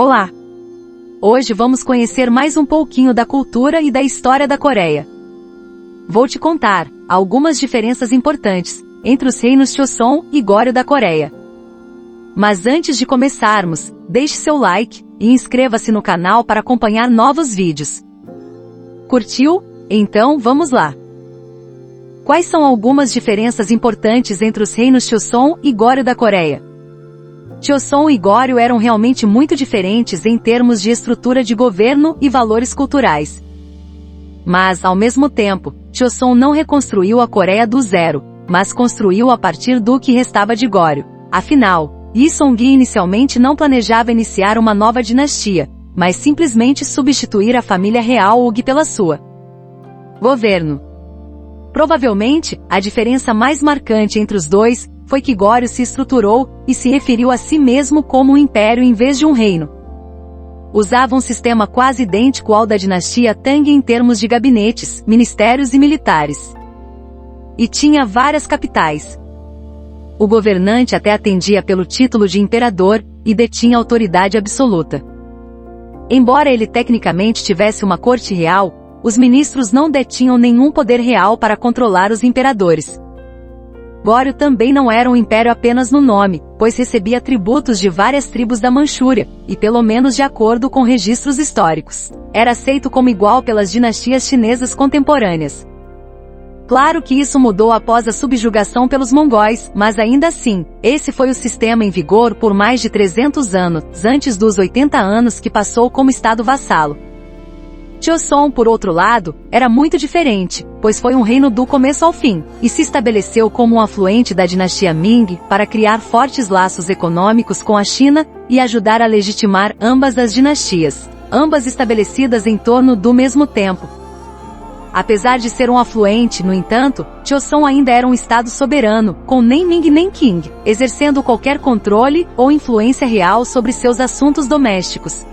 Olá! Hoje vamos conhecer mais um pouquinho da cultura e da história da Coreia. Vou te contar algumas diferenças importantes entre os reinos Choson e Goryeo da Coreia. Mas antes de começarmos, deixe seu like e inscreva-se no canal para acompanhar novos vídeos. Curtiu? Então vamos lá! Quais são algumas diferenças importantes entre os reinos Choson e Goryeo da Coreia? Choson e Goryeo eram realmente muito diferentes em termos de estrutura de governo e valores culturais. Mas, ao mesmo tempo, Choson não reconstruiu a Coreia do zero, mas construiu a partir do que restava de Goryeo. Afinal, Lee Song-gi inicialmente não planejava iniciar uma nova dinastia, mas simplesmente substituir a família real Ug pela sua. Governo. Provavelmente, a diferença mais marcante entre os dois foi que Goryeo se estruturou e se referiu a si mesmo como um império em vez de um reino. Usava um sistema quase idêntico ao da dinastia Tang em termos de gabinetes, ministérios e militares. E tinha várias capitais. O governante até atendia pelo título de imperador e detinha autoridade absoluta. Embora ele tecnicamente tivesse uma corte real, os ministros não detinham nenhum poder real para controlar os imperadores. Goryeo também não era um império apenas no nome, pois recebia tributos de várias tribos da Manchúria, e pelo menos de acordo com registros históricos, era aceito como igual pelas dinastias chinesas contemporâneas. Claro que isso mudou após a subjugação pelos mongóis, mas ainda assim, esse foi o sistema em vigor por mais de 300 anos, antes dos 80 anos que passou como estado vassalo. Choson, por outro lado, era muito diferente, pois foi um reino do começo ao fim, e se estabeleceu como um afluente da dinastia Ming para criar fortes laços econômicos com a China e ajudar a legitimar ambas as dinastias, ambas estabelecidas em torno do mesmo tempo. Apesar de ser um afluente, no entanto, Choson ainda era um estado soberano, com nem Ming nem Qing, exercendo qualquer controle ou influência real sobre seus assuntos domésticos.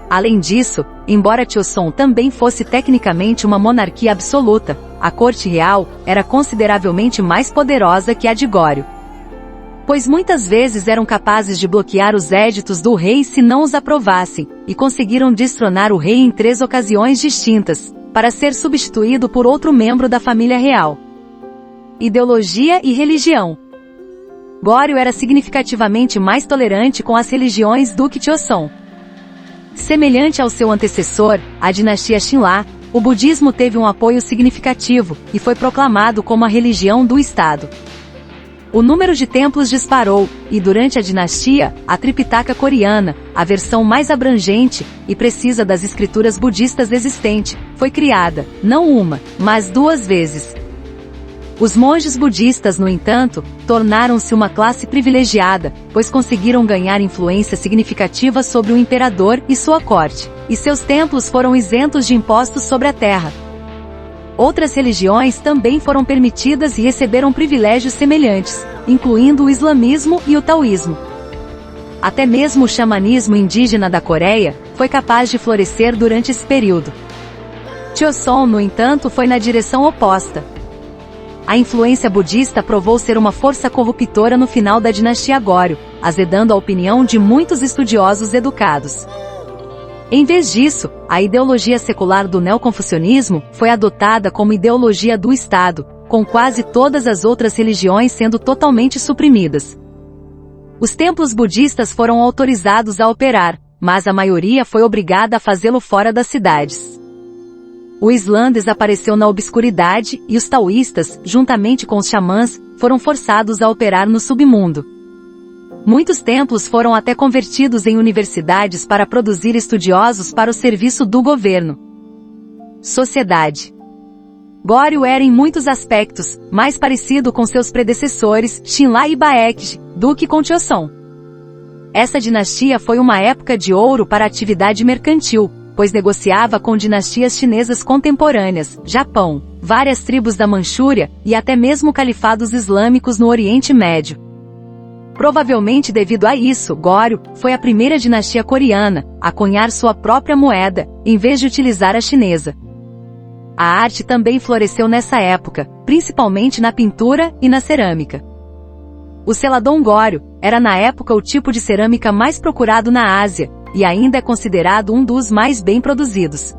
Além disso, embora Choson também fosse tecnicamente uma monarquia absoluta, a corte real era consideravelmente mais poderosa que a de Goryeo. Pois muitas vezes eram capazes de bloquear os éditos do rei se não os aprovassem, e conseguiram destronar o rei em 3 ocasiões distintas, para ser substituído por outro membro da família real. Ideologia e religião. Goryeo era significativamente mais tolerante com as religiões do que Choson. Semelhante ao seu antecessor, a dinastia Xinla, o budismo teve um apoio significativo, e foi proclamado como a religião do Estado. O número de templos disparou, e durante a dinastia, a Tripitaka coreana, a versão mais abrangente e precisa das escrituras budistas existente, foi criada, não uma, mas 2 vezes. Os monges budistas, no entanto, tornaram-se uma classe privilegiada, pois conseguiram ganhar influência significativa sobre o imperador e sua corte, e seus templos foram isentos de impostos sobre a terra. Outras religiões também foram permitidas e receberam privilégios semelhantes, incluindo o islamismo e o taoísmo. Até mesmo o xamanismo indígena da Coreia foi capaz de florescer durante esse período. Choson, no entanto, foi na direção oposta. A influência budista provou ser uma força corruptora no final da dinastia Goryeo, azedando a opinião de muitos estudiosos educados. Em vez disso, a ideologia secular do neoconfucionismo foi adotada como ideologia do Estado, com quase todas as outras religiões sendo totalmente suprimidas. Os templos budistas foram autorizados a operar, mas a maioria foi obrigada a fazê-lo fora das cidades. O Islã desapareceu na obscuridade e os taoístas, juntamente com os xamãs, foram forçados a operar no submundo. Muitos templos foram até convertidos em universidades para produzir estudiosos para o serviço do governo. Sociedade. Goryeo era em muitos aspectos mais parecido com seus predecessores, Xinla e Baekje, do que com Choson. Essa dinastia foi uma época de ouro para a atividade mercantil, pois negociava com dinastias chinesas contemporâneas, Japão, várias tribos da Manchúria e até mesmo califados islâmicos no Oriente Médio. Provavelmente devido a isso, Goryeo foi a primeira dinastia coreana a cunhar sua própria moeda, em vez de utilizar a chinesa. A arte também floresceu nessa época, principalmente na pintura e na cerâmica. O celadão Goryeo era na época o tipo de cerâmica mais procurado na Ásia, e ainda é considerado um dos mais bem produzidos.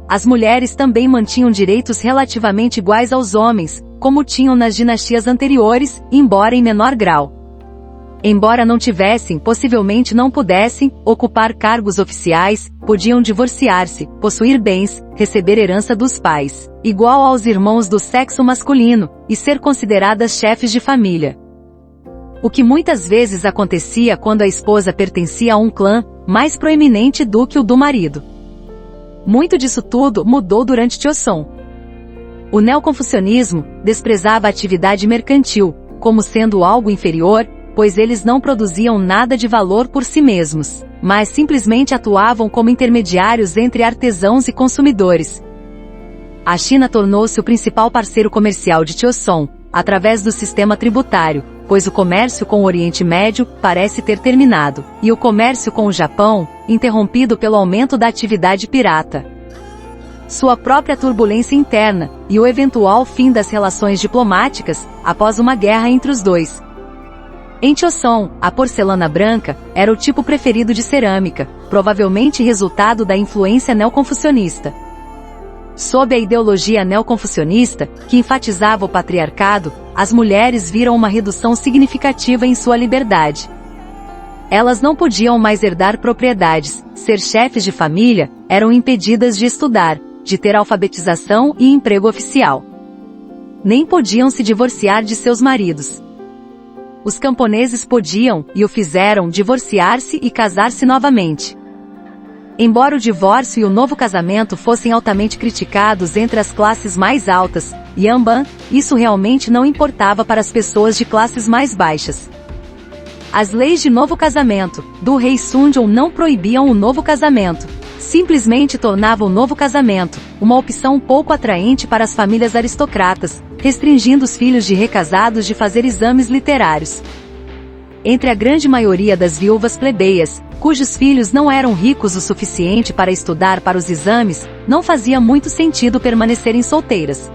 As mulheres também mantinham direitos relativamente iguais aos homens, como tinham nas dinastias anteriores, embora em menor grau. Embora não tivessem, possivelmente não pudessem, ocupar cargos oficiais, podiam divorciar-se, possuir bens, receber herança dos pais, igual aos irmãos do sexo masculino, e ser consideradas chefes de família. O que muitas vezes acontecia quando a esposa pertencia a um clã mais proeminente do que o do marido. Muito disso tudo mudou durante Joseon. O neoconfucionismo desprezava a atividade mercantil, como sendo algo inferior, pois eles não produziam nada de valor por si mesmos, mas simplesmente atuavam como intermediários entre artesãos e consumidores. A China tornou-se o principal parceiro comercial de Joseon, através do sistema tributário, pois o comércio com o Oriente Médio parece ter terminado, e o comércio com o Japão, interrompido pelo aumento da atividade pirata. Sua própria turbulência interna, e o eventual fim das relações diplomáticas, após uma guerra entre os dois. Em Joseon, a porcelana branca era o tipo preferido de cerâmica, provavelmente resultado da influência neoconfucionista. Sob a ideologia neoconfucionista, que enfatizava o patriarcado, as mulheres viram uma redução significativa em sua liberdade. Elas não podiam mais herdar propriedades, ser chefes de família, eram impedidas de estudar, de ter alfabetização e emprego oficial. Nem podiam se divorciar de seus maridos. Os camponeses podiam, e o fizeram, divorciar-se e casar-se novamente. Embora o divórcio e o novo casamento fossem altamente criticados entre as classes mais altas, Yamban, isso realmente não importava para as pessoas de classes mais baixas. As leis de novo casamento, do rei Sunjong não proibiam o novo casamento, simplesmente tornavam o novo casamento uma opção pouco atraente para as famílias aristocratas, restringindo os filhos de recasados de fazer exames literários. Entre a grande maioria das viúvas plebeias, cujos filhos não eram ricos o suficiente para estudar para os exames, não fazia muito sentido permanecerem solteiras.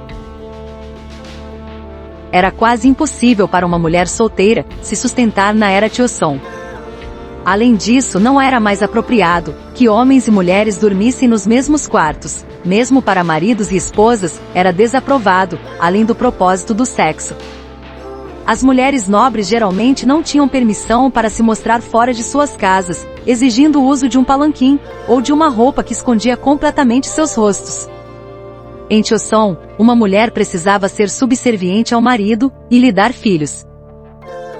Era quase impossível para uma mulher solteira se sustentar na era Joseon. Além disso, não era mais apropriado que homens e mulheres dormissem nos mesmos quartos. Mesmo para maridos e esposas, era desaprovado, além do propósito do sexo. As mulheres nobres geralmente não tinham permissão para se mostrar fora de suas casas, exigindo o uso de um palanquim, ou de uma roupa que escondia completamente seus rostos. Em Joseon, uma mulher precisava ser subserviente ao marido, e lhe dar filhos.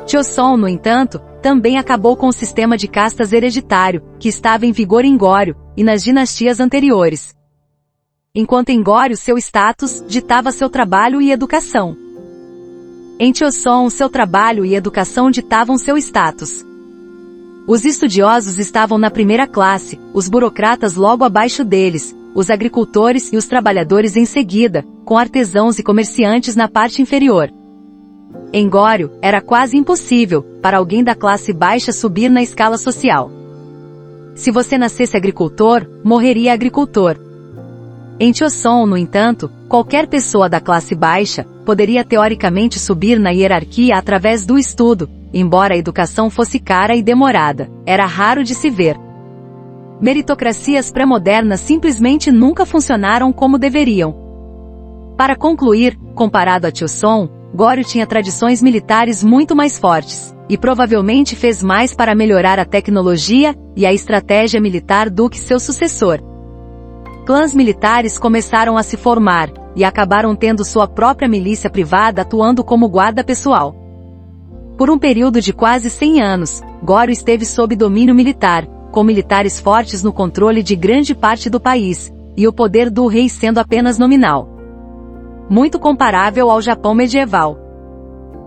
Joseon, no entanto, também acabou com o sistema de castas hereditário, que estava em vigor em Goryeo, e nas dinastias anteriores. Enquanto em Goryeo seu status ditava seu trabalho e educação. Em Joseon seu trabalho e educação ditavam seu status. Os estudiosos estavam na primeira classe, os burocratas logo abaixo deles, os agricultores e os trabalhadores em seguida, com artesãos e comerciantes na parte inferior. Em Goryeo, era quase impossível para alguém da classe baixa subir na escala social. Se você nascesse agricultor, morreria agricultor. Em Joseon, no entanto, qualquer pessoa da classe baixa poderia teoricamente subir na hierarquia através do estudo, embora a educação fosse cara e demorada, era raro de se ver. Meritocracias pré-modernas simplesmente nunca funcionaram como deveriam. Para concluir, comparado a Joseon, Goryeo tinha tradições militares muito mais fortes, e provavelmente fez mais para melhorar a tecnologia e a estratégia militar do que seu sucessor. Clãs militares começaram a se formar, e acabaram tendo sua própria milícia privada atuando como guarda pessoal. Por um período de quase 100 anos, Goryeo esteve sob domínio militar, com militares fortes no controle de grande parte do país, e o poder do rei sendo apenas nominal. Muito comparável ao Japão medieval.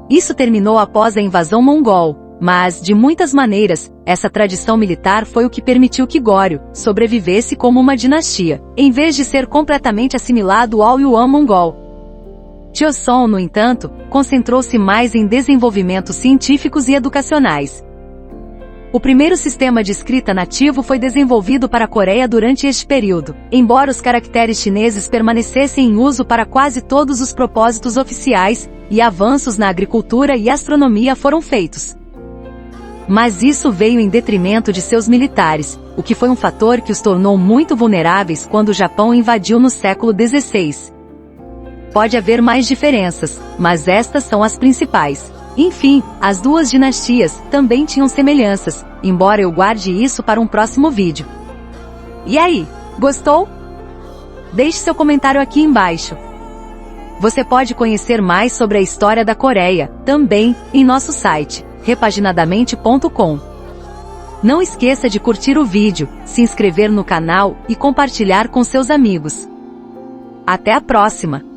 Isso terminou após a invasão mongol, mas, de muitas maneiras, essa tradição militar foi o que permitiu que Goryeo sobrevivesse como uma dinastia, em vez de ser completamente assimilado ao Yuan mongol. Joseon, no entanto, concentrou-se mais em desenvolvimentos científicos e educacionais. O primeiro sistema de escrita nativo foi desenvolvido para a Coreia durante este período, embora os caracteres chineses permanecessem em uso para quase todos os propósitos oficiais, e avanços na agricultura e astronomia foram feitos. Mas isso veio em detrimento de seus militares, o que foi um fator que os tornou muito vulneráveis quando o Japão invadiu no século XVI. Pode haver mais diferenças, mas estas são as principais. Enfim, as duas dinastias também tinham semelhanças, embora eu guarde isso para um próximo vídeo. E aí, gostou? Deixe seu comentário aqui embaixo. Você pode conhecer mais sobre a história da Coreia, também, em nosso site, repaginadamente.com. Não esqueça de curtir o vídeo, se inscrever no canal e compartilhar com seus amigos. Até a próxima!